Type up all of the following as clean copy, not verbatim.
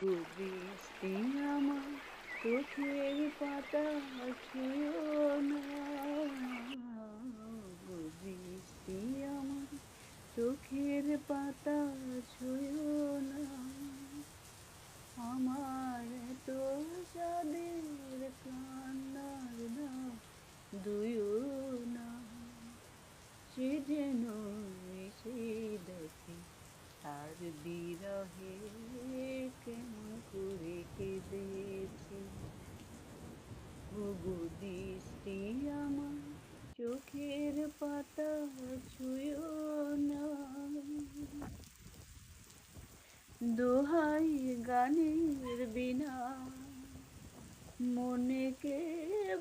ওগো বৃষ্টি আমার চোখের পাতা ছুঁয়ো না। ওগো বৃষ্টি আমার চোখের পাতা ছুঁয়ো না। আমার তো সাদের কান্নার দাম দুইও না। সে যেন এসে দেখে তার বিরহে কেমন করে কেঁদেছি। ওগো দৃষ্টি আমার চোখের পাতা ছুঁয়ো না। দোহাই গানের বিনা মনে কে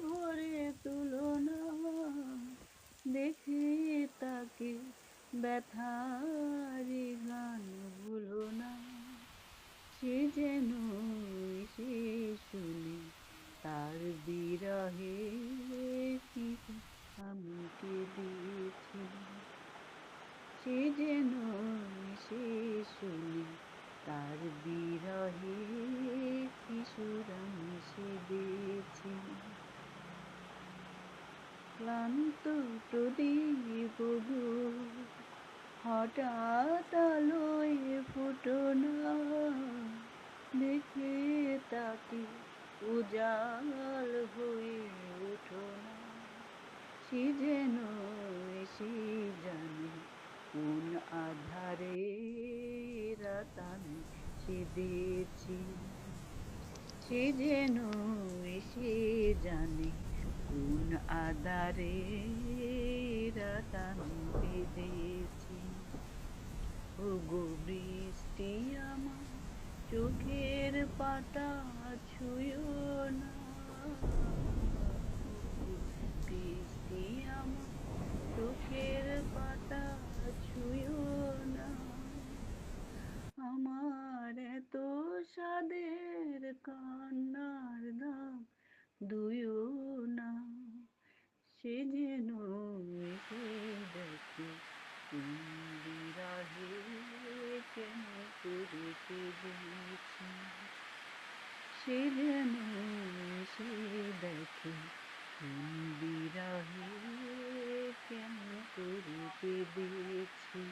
ভরে তুলো না। দেখে তাকে ব্যথারি গান ভুলো না। সে যেন এসে শুনে তার বিরহে কি আমি কেঁদেছি। সে যেন এসে শুনে তার বিরহে কিশোর আমি সেধেছি। ক্লান্ত প্রদীপ গো হঠাৎ আলোয় ফুটো না। দেখে তাকে উজাল হয়ে উঠো না। সে যেন এসে জানে কোন আধারে রাত আমি সেধেছি। সে যেন এসে জানে কোন আধারে রাত আমি কেঁদেছি। ওগো বৃষ্টি আমার চোখের পাতা ছুঁয়ো না। ওগো বৃষ্টি আমার চোখের পাতা ছুঁয়ো না। আমার এত সাদের কান্নার দাম দুইও না। সে যেন এসে দেখে কোন বিরহে কেমন করে কেঁদেছি। সে যেন এসে দেখে কোন বিরহে কেমন করে কেঁদেছি।